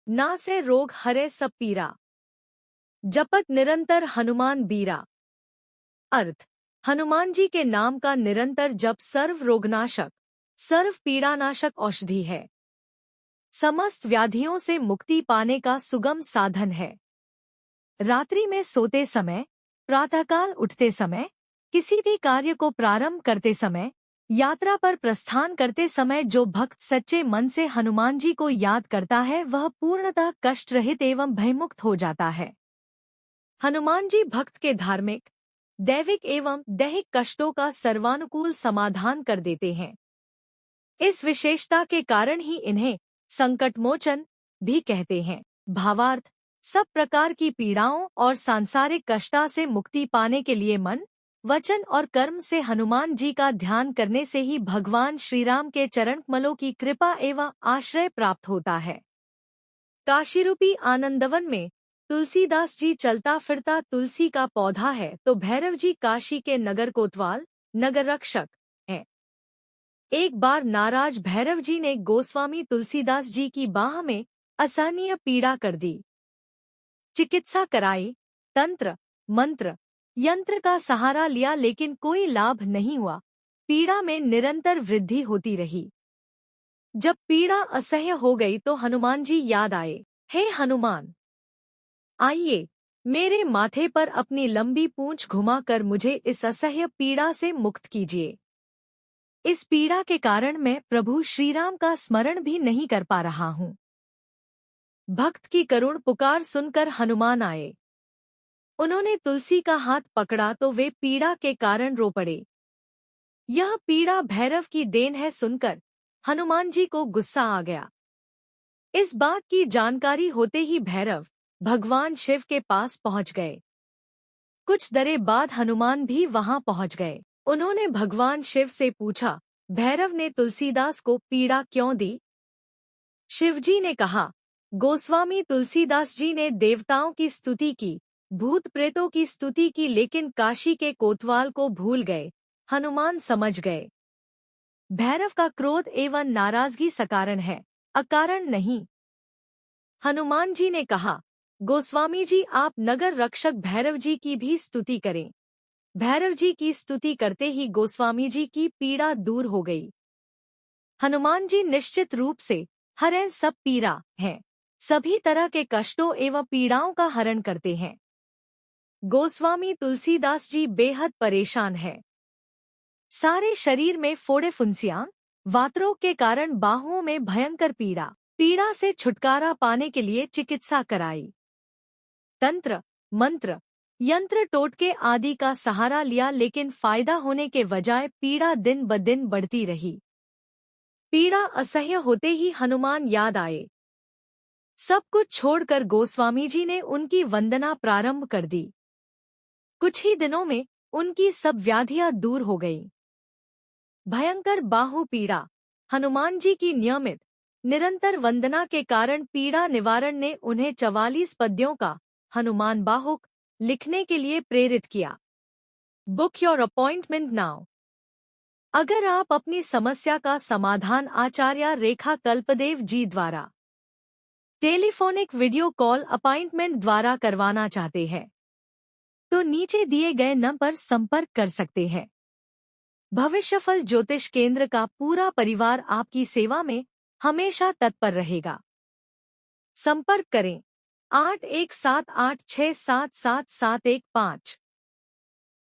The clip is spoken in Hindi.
नासे रोग हरे सब पीरा। जपत निरंतर हनुमान बीरा। अर्थ, हनुमान जी के नाम का निरंतर जप सर्व रोगनाशक, सर्व पीड़ानाशक औषधि है। समस्त व्याधियों से मुक्ति पाने का सुगम साधन है। रात्रि में सोते समय, प्रातःकाल उठते समय, किसी भी कार्य को प्रारंभ करते समय, यात्रा पर प्रस्थान करते समय जो भक्त सच्चे मन से हनुमान जी को याद करता है वह पूर्णतः कष्ट रहित एवं भयमुक्त हो जाता है। हनुमान जी भक्त के धार्मिक, दैविक एवं दैहिक कष्टों का सर्वानुकूल समाधान कर देते हैं। इस विशेषता के कारण ही इन्हें संकटमोचन भी कहते हैं। भावार्थ, सब प्रकार की पीड़ाओं और सांसारिक कष्टा से मुक्ति पाने के लिए मन, वचन और कर्म से हनुमान जी का ध्यान करने से ही भगवान श्रीराम के चरण कमलों की कृपा एवं आश्रय प्राप्त होता है। काशीरूपी आनंदवन में तुलसीदास जी चलता फिरता तुलसी का पौधा है तो भैरव जी काशी के नगर कोतवाल, नगर रक्षक हैं। एक बार नाराज भैरव जी ने गोस्वामी तुलसीदास जी की बाह में असहनीय पीड़ा कर दी। चिकित्सा कराई, तंत्र, मंत्र, यंत्र का सहारा लिया लेकिन कोई लाभ नहीं हुआ। पीड़ा में निरंतर वृद्धि होती रही। जब पीड़ा असह्य हो गई तो हनुमान जी याद आए। हे हनुमान, आइए, मेरे माथे पर अपनी लंबी पूंछ घुमाकर मुझे इस असह्य पीड़ा से मुक्त कीजिए। इस पीड़ा के कारण मैं प्रभु श्रीराम का स्मरण भी नहीं कर पा रहा हूँ। भक्त की करुण पुकार सुनकर हनुमान आए। उन्होंने तुलसी का हाथ पकड़ा तो वे पीड़ा के कारण रो पड़े। यह पीड़ा भैरव की देन है सुनकर हनुमान जी को गुस्सा आ गया। इस बात की जानकारी होते ही भैरव भगवान शिव के पास पहुंच गए। कुछ देर बाद हनुमान भी वहां पहुंच गए। उन्होंने भगवान शिव से पूछा, भैरव ने तुलसीदास को पीड़ा क्यों दी? शिवजी ने कहा, गोस्वामी तुलसीदास जी ने देवताओं की स्तुति की, भूत प्रेतों की स्तुति की लेकिन काशी के कोतवाल को भूल गए। हनुमान समझ गए, भैरव का क्रोध एवं नाराजगी सकारण है, अकारण नहीं। हनुमान जी ने कहा, गोस्वामी जी आप नगर रक्षक भैरव जी की भी स्तुति करें। भैरव जी की स्तुति करते ही गोस्वामी जी की पीड़ा दूर हो गई। हनुमान जी निश्चित रूप से हरें सब पीरा हैं, सभी तरह के कष्टों एवं पीड़ाओं का हरण करते हैं। गोस्वामी तुलसीदास जी बेहद परेशान हैं। सारे शरीर में फोड़े फुंसियां, वातरों के कारण बाहुओं में भयंकर पीड़ा से छुटकारा पाने के लिए चिकित्सा कराई। तंत्र, मंत्र, यंत्र टोटके आदि का सहारा लिया लेकिन फायदा होने के बजाय पीड़ा दिन ब दिन बढ़ती रही। पीड़ा असह्य होते ही हनुमान याद आए। सब कुछ छोड़कर गोस्वामी जी ने उनकी वंदना प्रारंभ कर दी। कुछ ही दिनों में उनकी सब व्याधियां दूर हो गईं। भयंकर बाहु पीड़ा, हनुमान जी की नियमित निरंतर वंदना के कारण पीड़ा निवारण ने उन्हें 44 पद्यों का हनुमान बाहुक लिखने के लिए प्रेरित किया। Book your appointment now. अगर आप अपनी समस्या का समाधान आचार्य रेखा कल्पदेव जी द्वारा टेलीफोनिक वीडियो कॉल अपॉइंटमेंट द्वारा करवाना चाहते हैं तो नीचे दिए गए नंबर पर संपर्क कर सकते हैं। भविष्यफल ज्योतिष केंद्र का पूरा परिवार आपकी सेवा में हमेशा तत्पर रहेगा। संपर्क करें 8178677715।